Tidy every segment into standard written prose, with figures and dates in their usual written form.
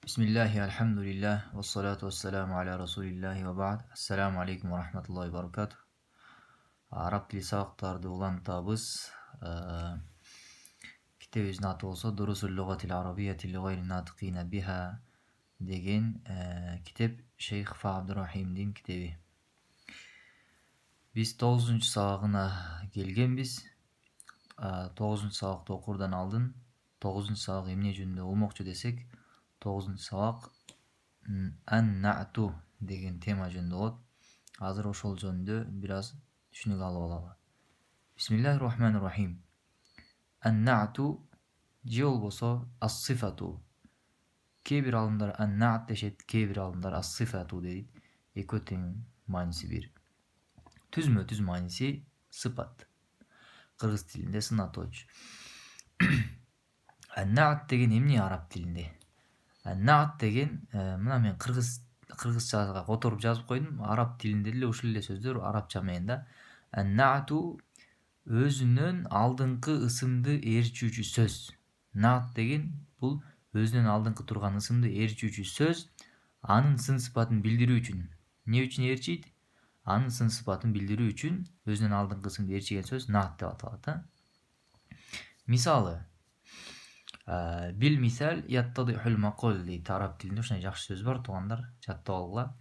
Bismillahi, elhamdülillah, ve salatu ve selamu ala Resulillahi ve ba'd. Assalamu alaikum ve rahmatullahi ve barakatuh. Arap tili сабактарды улантабыз. Китебибиздин аты болсо Дурусул лугатил арабияти ли гайри натикина биха деген китеп Шейх Фа Абдурахимдин китеби. Биз 9-чу сабагына келгенбиз. 9-чу сабакты окурдан алдын 9-чу сабак эмне жөнүндө болмокчу десек, 9-чу сабак ан-нa'ту деген тема жөнүндө болот. Азыр ошол жөнүндө бир аз түшүнүк алып алалы. Бисмиллахир-рахманир-рахим. Ан-нa'ту же болбосо ас-сифату. Кээ бир алымдар ан-нa'т дешет, кээ бир алымдар ас-сифату дейт. Экөө тең мааниси бир. Түзмө-түз мааниси сыпат. Кыргыз тилинде сынатууч. Ан-нa'т деген эмне араб тилинде? Нa'т деген мына мен кыргызчага которуп жазып койдум. Араб тилинде деле ушул эле сөздөр арабча менен да. Нa'ту өзүнөн алдыңкы ысымды ээрчүүчү сөз. Na'т деген бул өзүнөн алдыңкы турган ысымды ээрчүүчү сөз, анын сын сыпатын билдирүү үчүн. Не үчүн ээрчийт? Анын сын сыпатын билдирүү үчүн өзүнөн алдыңкы ысымды ээрчиген сөз na'т деп аталат. Мисалы, бил мисал яттадихул мақол дейт араб тилинде. Ушундай жакшы сөз бар, туугандар, жаттап алгыла.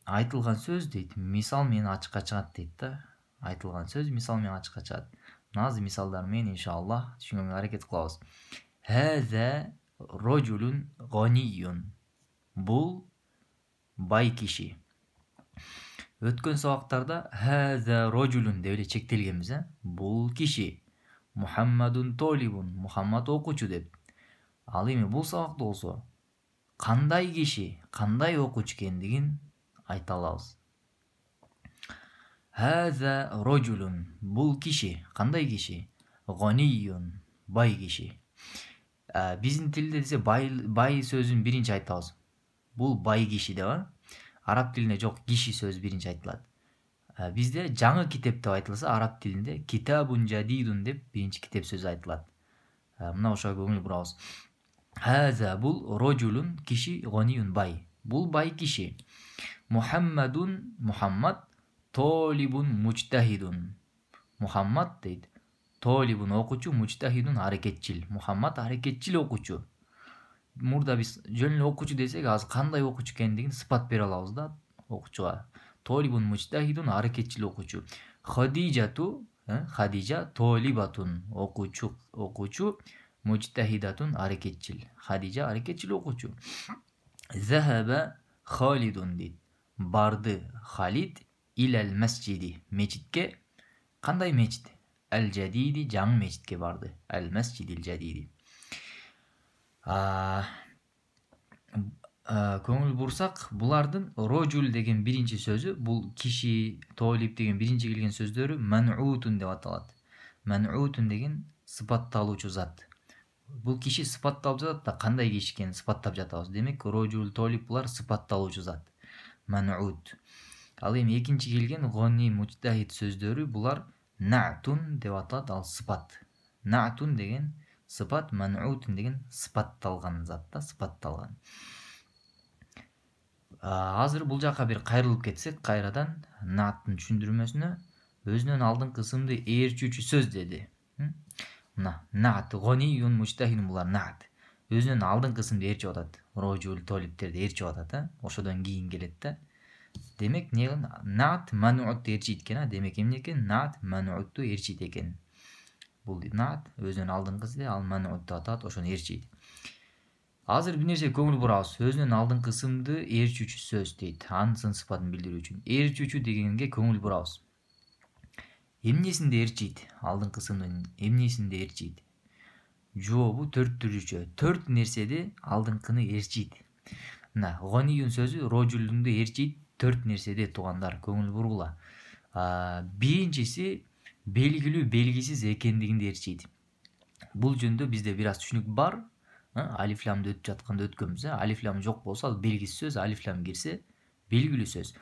Айтылган сөз дейт, мисал менен ачыкка чыгат дейт да. Айтылган сөз мисал менен ачыкка чыгат. Азыр мисалдар менен иншаллах түшүнгөнгө аракет кылабыз. Хаза рожулун гонийюн. Бул бай киши. Өткөн сабактарда хаза рожулун деп эле чектелгенбиз, бул киши. Мухаммадун толибун, Мухаммад окуучу деп. Ал эми бул сабакта болсо кандай киши, кандай окуучу экендигин айта алабыз. Хаза рожулун, бул киши, кандай киши? Гонийюн, бай киши. Биздин тилде десе бай сөзүн биринчи айтабыз. Бул бай киши деп. Араб тилинде жок, киши сөзү биринчи айтылат. Бизде жаңы китеп деп айтылса, араб тилинде китабун жадидун деп биринчи китеп сөзү айтылат. Мына ошого көңүл бурабыз. Хаза бул рожулун, киши, гонийюн, бай. Бул бай киши. Мухаммадун, Мухаммад, толибун мучтахидун. Мухаммад дейт. Толибун окуучу, мучтахидун аракетчил. Мухаммад аракетчил окуучу. Мурда биз жөн эле окуучу десек, азыр кандай окуучу экендигин сыпат бере алабыз да окуучуга. Толибун мучтахидун аракетчил окуучу. Хадижату, Хадижа толибатун окуучу, мучтахидатун аракетчил. Хадижа аракетчил окуучу. Захаба Халидун дейт. Барды Халид илал масжиди, мечитке. Кандай мечит? Ал-жадиди, жаңы мечитке барды. Ал-масжидил жадиди. Көңүл бурсак, булардын рожул деген биринчи сөзү, бул киши, толиб деген биринчи келген сөздөрү ман'утун деп аталат. Ман'утун деген сыпатталуучу зат. Бул киши сыпатталып жатат да, кандай киши экенин сыпаттап жатабыз. Демек, рожул, толиб булар сыпатталуучу зат. Ман'ут. Ал эми экинчи келген гони, мучтахид сөздөрү булар na'tun деп аталат, ал сыпат. Na'tun деген сыпат, ман'утун деген сыпатталган зат да, сыпатталган. Азыр бул жака бир кайрылып кетсек, кайрадан na'ттын түшүндүрмөсүнө, өзүнөн алдыңкы ысымды ээрчүүчү сөз деди. Мына na'т, гонийюн, мучтахидун булар na'т. Өзүнөн алдыңкы ысымды ээрчип атат. Рожул, толибтерди ээрчип атат, ошодон кийин келет да. Демек, na'т ман'ут ээрчийт экен, демек эмне экен? Na'т ман'утту ээрчийт экен. Бул na'т өзүнөн алдыңкысы, ал ман'ут деп аталат, ошону ээрчийт. Азыр бир нерсе көңүл бурабыз. Өзүнөн алдыңкы ысымды ээрчүүчү сөз дейт. Анын сын сыпатын билдирүү үчүн. Ээрчүүчү дегенге көңүл бурабыз. Эмнесинде ээрчийт? Алдыңкы ысымдын эмнесинде ээрчийт? Жообу 4 түрүчө. 4 нерседе алдыңкыны ээрчийт. Мына гонийюн сөзү рожулунду ээрчийт 4 нерседе, туугандар, көңүл бургула. Биринчиси белгилүү белгисиз экендигинде ээрчийт. Бул жөнүндө бизде бир аз түшүнүк бар. Алифламды өтүп жатканда өткөнбүз. Алифлам жок болсо, ал белгисиз сөз, алифлам кирсе белгилүү сөз.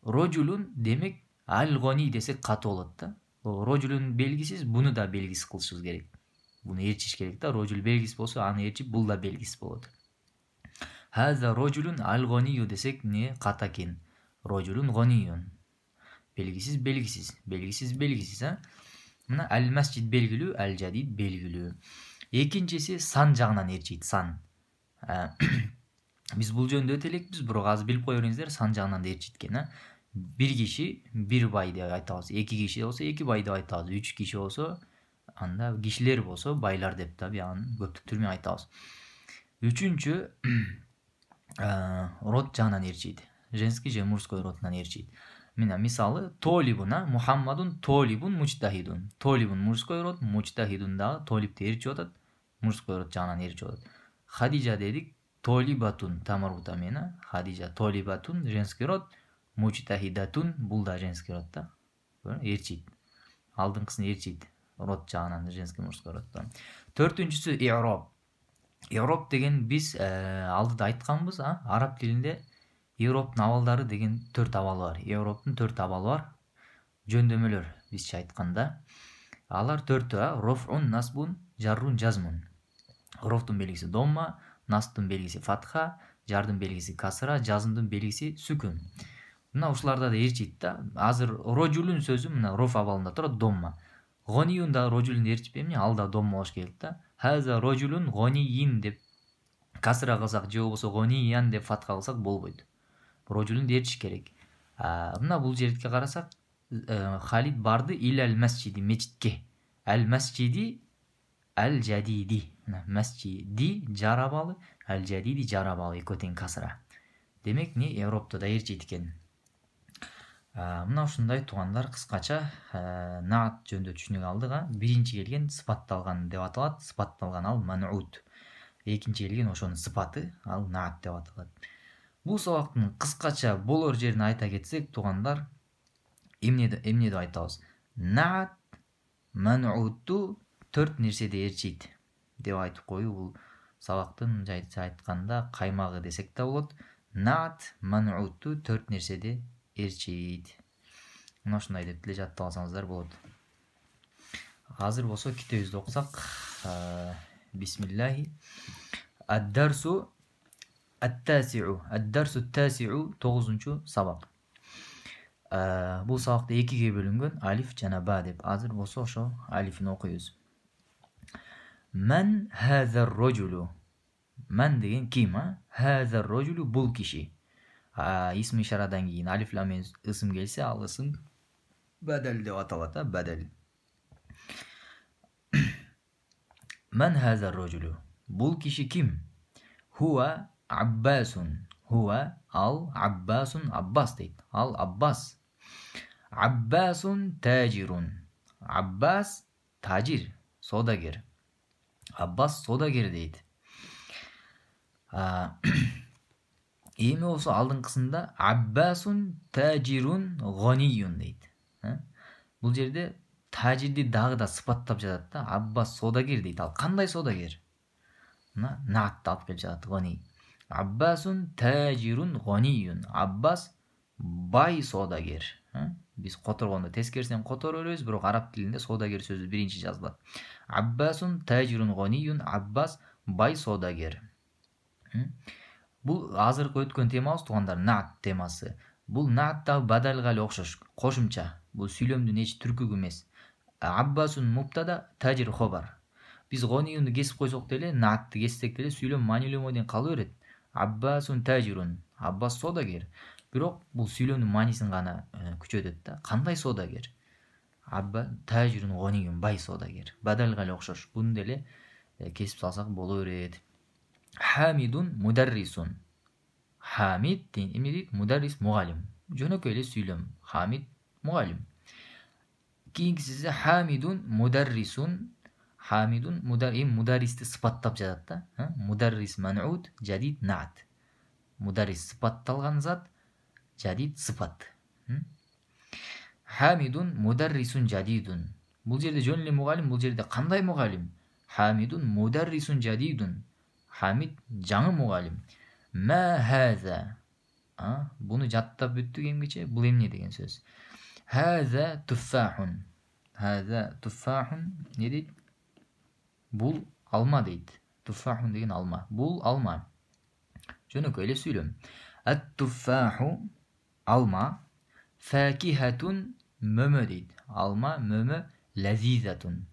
Рожулун демек ал-гони десек катуу болот да. Рожулун белгисиз, буну да белгисиз кылышыбыз керек. Буну ээрчиш керек да. Рожул белгиси болсо, аны ээрчип бул да белгиси болот. Хаза рожулун алгонию десек не ката экен. Рожулун гониюн. Белгисиз, белгисиз, белгисиз, белгисиз, а? Мына ал масжид белгилүү, ал жадид белгилүү. Экинчиси сан жагынан ээрчийт, сан. Биз бул жөнүндө өтө элекпиз, бирок азыр билип кое бериңиздер, сан жагынан да ээрчийт экен, а? Бир киши бир бай деп айтабыз, эки киши болсо эки бай деп айтабыз, үч киши болсо анда кишилер болсо байлар деп да биягын көптүк түрү менен айтабыз. Үчүнчү род жагынан ээрчийт. Женский же мужской родунан ээрчийт. Мына мисалы толибуна Мухаммадун толибун мучтахидун. Толибун мужской род, мучтахидун дагы толибти ээрчип атат, мужской род жагынан ээрчип атат. Хадижа дедик толибатун тамарбута менен, Хадижа толибатун женский род, мучтахидатун бул да женский род да. Ээрчийт. Алдыңкысын ээрчийт. Род жагынан женский мужской роддон. Төртүнчүсү i'rob. I'rob деген биз алдыда айтканбыз, араб тилинде i'робтун абалдары деген 4 абалы бар. I'робтун 4 абалы бар. Жөндөмөлөр бизче айтканда. Алар 4-тө, рофун, насбун, жаррун, жазмун. Рофтун белгиси домма, настын белгиси фатха, жардын белгиси касра, жазымдын белгиси сүкүн. Мына ушуларда да ээрчийт да. Азыр рожулун сөзү мына роф абалында турат, домма. Гониюн да рожулун ээрчип эмне, ал да домма болуш керек да. Хаза рожулун гониин деп касра кылсак же болбосо гониян деп фатха кылсак болбойт. Рожулун ээрчиш керек. Мына бул жерге карасак, Халид барды илал масжиди, мечитке. Ал масжиди ал жадиди. Масжиди жарабалы, ал жадиди жарабалы, экөө тең касра. Демек не Европта да ээрчийт экен. Мына ушундай туугандар кыскача наат жөнүндө түшүнүк алдык. Биринчи келген сыпатталган деп аталат. Сыпатталган ал ман'ут. Экинчи келген ошонун сыпаты, ал наат деп аталат. Бул сабактын кыскача болор жерин айта кетсек, туугандар, эмне деп айтабыз? Наат ман'утту 4 нерседе ээрчийт деп айтып коюу бул сабактын жайча айтканда каймагы десек да болот. Наат ман'утту 4 нерседе ээрчийт. Мына ушундай деп деле жаттап алсаңыздар болот. Азыр болсо китебибизди окусак. Бисмиллахи. Ад-дарсу ат-таси'у. Ад-дарсу ат-таси'у 9-чу сабак. Бул сабакта 2-ге бөлүнгөн, алиф жана ба деп. Азыр болсо ошо алифин окуйбуз. Ман хазар рожулу. Ман деген ким, Хазар рожулу бул киши. Исми ишарадан кийин алиф лам менен ысым келсе, ал ысым бадал деп аталат, бадал. Ман хазар рожулу. Бул киши ким? Хуа Аббасун. Хуа ал Аббасун, Аббас дейт. Ал Аббас. Аббасун тажирун. Аббас тажир, содагер. Аббас содагер дейт. Эми болсо алдыңкысында Аббасун тажирун гониюн дейт. Бул жерде тажирди дагы да сыпаттап жатат да. Аббас содагер дейт. Ал кандай содагер? Мына наатты алып келип жатат, гони. Аббасун тажирун гониюн. Аббас бай содагер. Биз которгондо тескерисинен которо беребиз, бирок араб тилинде содагер сөзү биринчи жазылат. Аббасун тажирун гониюн. Аббас бай содагер. Бул азыркы өткөн темабыз, туугандар, наат темасы. Бул наат да бадалга эле окшош, кошумча. Бул сүйлөмдүн эч түркүгү эмес. Аббасун муптада, тажир хобар. Биз гониюнду кесип койсок деле, наатты кессек деле сүйлөм маанилүү моден кала берет. Аббасун тажирун. Аббас содагер. Бирок бул сүйлөмдүн маанисин гана күчөтөт да. Кандай содагер? Абба тажирун гониюн, бай содагер. Бадалга эле окшош. Буну деле кесип салсак боло берет. Хамидун мударрисун. Хамид эмне дейт? Мударрис мугалим. Жөнөкөй эле сүйлөм. Хамид мугалим. Кийинкиси Хамидун мударрисун. Хамидун мударристи сыпаттап жатат да. Мударрис ман'ут, жадид наат. Мударрис сыпатталган зат, жадид сыпат. Хамидун мударрисун жадидун. Бул жерде жөн эле мугалим, бул жерде кандай мугалим? Хамидун мударрисун жадидун. Хамид жаңы мугалим. Ма хаза. Буну жаттап бүттүк эмгиче. Бул эмне деген сөз? Хаза туффахун. Хаза туффахун. Не дейт? Бул алма дейт. Туффахун деген алма. Бул алма. Жөнөкөй эле сүйлөм. Ат-туффаху алма, факихатун мөмө дейт. Алма мөмө, лазизатун.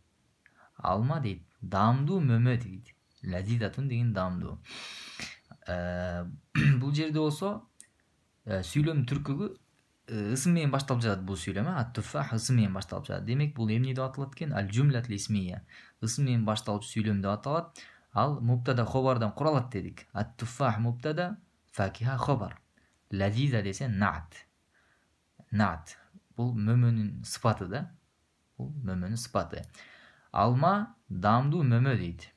Алма дейт. Даамдуу мөмө дейт. Лазизатун деген даамдуу. Бул жерде болсо сүйлөм түркүгү ысым менен башталып жатат. Бул сүйлөм ат-туффах ысым менен башталып жатат. Демек бул эмне деп аталат экен? Аль-жумлатул исмия. Ысым менен башталып сүйлөм деп аталат. Ал мубтада хобардан куралат дедик. Ат-туффах мубтада, факиха хобар. Лазиза десе наат. Наат. Бул мөмөнүн сыпаты да. Бул мөмөнүн сыпаты. Алма даамдуу мөмө дейт.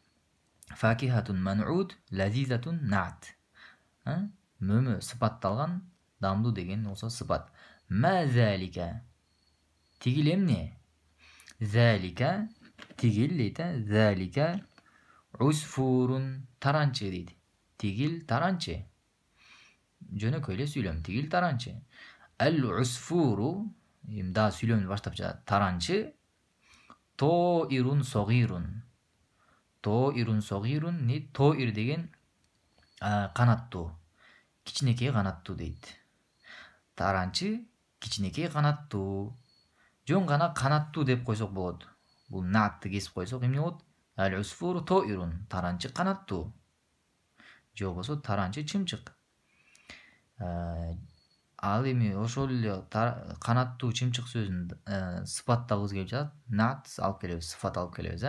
Факихатун ман'уд, лазизатун наат. Мөмө сыпатталган, даамдуу деген болсо сыпат. Ма залика. Тигил эмне? Залика тигил дейт. Залика усфурун таранчы дейт. Тигил таранчы. Жөнөкөй эле сүйлөм. Тигил таранчы. Ал-усфуру да сүйлөмдү баштап жатат. Таранчы тоирун согирун. Тоирун согирун не? Тоир деген канаттуу. Кичинекей канаттуу дейт. Таранчы кичинекей канаттуу. Жөн гана канаттуу деп койсок болот. Бул наатты кесип койсок эмне болот? Ал-усфуру тоирун. Таранчы канаттуу. Же болбосо таранчы чымчык. Ал эми ошол эле канаттуу чымчык сөзүн сыпаттагыбыз келип жатат. Наат алып келебиз, сыфат алып келебиз,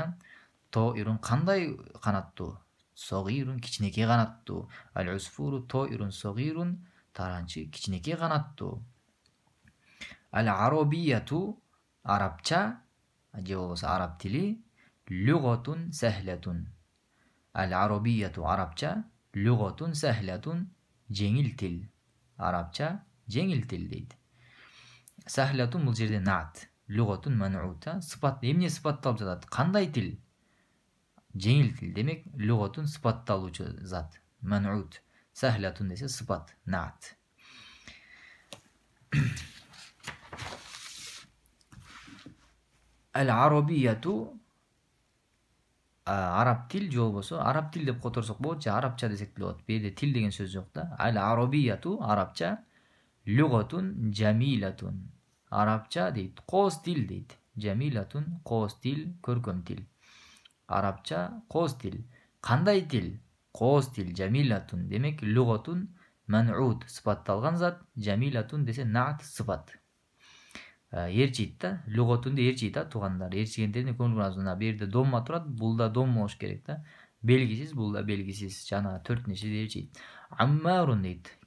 Тоирун кандай канаттуу? Согирун кичинекей канаттуу. Ал-усфуру тоирун согирун. Таранчы кичинекей канаттуу. Ал-арабияту арабча же болбосо араб тили, лугатун сахлатун. Ал-арабияту арабча, лугатун сахлатун жеңил тил. Арабча жеңил тил дейт. Сахлатун бул жерде наат. Лугатун ман'ут. Сыпат эмне сыпатталып жатат? Кандай тил? Жеңил тил. Демек лугатун сыпатталуучу зат. Ман'ут. Сахлатун десе сыпат, наат. Ал-арабияту араб тил же болбосо араб тил деп которсок болот, же арабча десек деле болот. Бу жерде тил деген сөз жок да. Ал-арабияту арабча, лугатун жамилатун. Арабча дейт, кооз тил дейт. Жамилатун кооз тил, көркөм тил. Арабча кооз тил. Кандай тил? Кооз тил, жамилатун. Демек лугатун ман'ут сыпатталган зат, жамилатун десе наат сыпат. Эрчийт да, лугатунду эрчийт туугандар. Эрчигендерин көңүл бурабыз. Мына бу жерде домма турат, бул да дом болуш керек да. Белгисиз, бул да белгисиз. Жана 4-нчиде эрчийт. Аммарун дейт.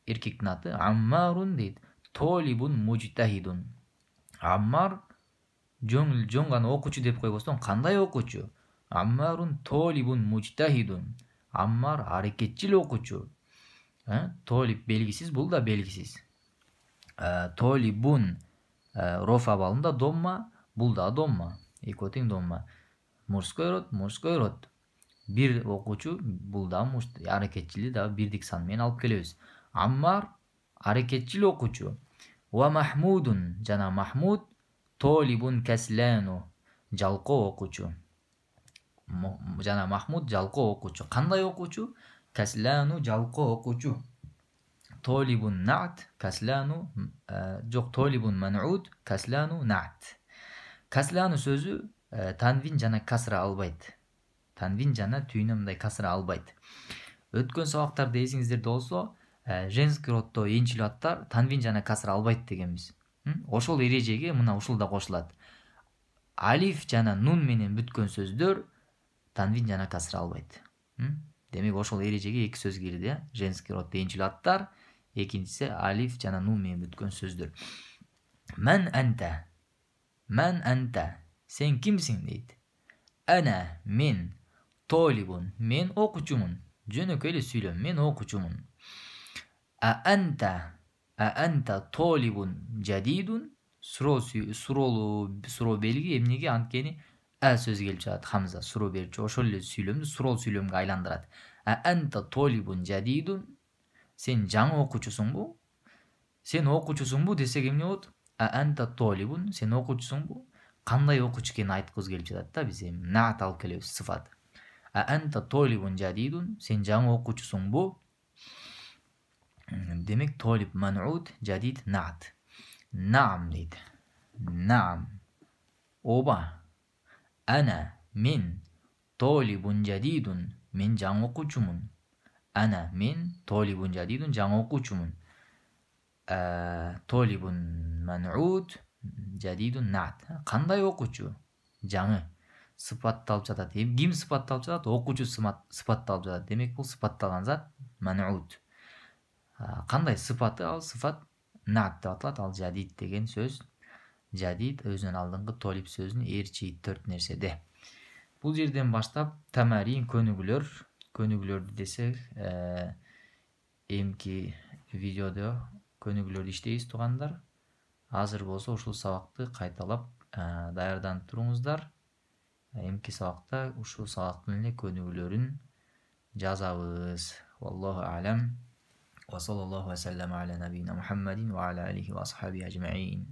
Эркектин аты Аммарун дейт. Толибун мужтахидун. Аммар жөн гана окуучу деп койбостон кандай окуучу? Аммарун толибун мужтахидун. Аммар аракетчил окуучу. Толиб белгисиз, бул да белгисиз. Толибун роф абалында домма, бул да домма. Экөө тең домма. Мужской род, мужской род. Бир окуучу, бул да аракетчили да бирдик сан менен алып келебиз. Аммар аракетчил окуучу. Ва Махмудун жана Махмуд толибун каслану. Жалкоо окуучу. Жана Махмуд жалкоо окуучу. Кандай окуучу? Каслану жалкоо окуучу. Толибун наат, каслану жок, толибун ман'ут, каслану наат. Каслану сөзү танвин жана касра албайт. Танвин жана түйүнө мындай касра албайт. Өткөн сабактарда эсиңиздерде болсо, женский роддо энчилүү аттар танвин жана касра албайт дегенбиз. Ошол эрежеге мына ушул да кошулат. Алиф жана нун менен бүткөн сөздөр танвин жана касра албайт. Демек ошол эрежеге эки сөз кирди, женский роддо энчилүү аттар, экинчиси алиф жана нун менен бүткөн сөздөр. Мен анта. Мен анта. Сен кимсиң дейт. Ана мен. Толибун. Мен окуучумун. Жөнөкөй эле сүйлөм. Мен окуучумун. А анта толибун жадидун. Суроо белги эмнеге? Анткени сөз келип жатат. Хамза суроо берчү. Ошол эле сүйлөмдү суроо сүйлөмгө айландырат. А анта толибун жадидун. Сен жаңы окуучусуңбу? Сен окуучусуңбу десек эмне болот? А анта толибун. Сен окуучусуңбу? кандай окуучу экенин айткыбыз келип жатат да, биз эми наат алып келебиз, сыфат. Анта толибун жадидун, сен жаңы окуучусуңбу? Демек толиб ман'ут, жадид наат. Наам дейт. Наам. Ооба. Ана, мен толибун жадидун, мен жаңы окуучумун. Ана, мен толибун жадидун, жаңы окуучумун. Толибун ман'ут, жадидун наат. Кандай окуучу? Жаңы. Сыпатталып жатат. Ким сыпатталып жатат? Окуучу сыпатталып жатат. Демек бул сыпатталган зат ман'ут. Кандай сыпаты? Ал сыпат наат деп аталат. Ал жадид деген сөз. Жадид өзүнөн алдыңкы толип сөзүнүн ээрчи 4 нерседе. Бул жерден баштап тамарин, көнүгүүлөрдү десек, эмки видеодо көнүгүүлөрдү иштейбиз туугандар. Азыр болсо ушул сабакты кайталап даярданып туруңуздар. Эмки сабакта ушул сабактын эле көнүгүүлөрүн жазабыз. Wallahu a'lam. Wa sallallahu wa sallama ala nabiyyina Muhammadin wa ala alihi wa ashabihi ajma'in.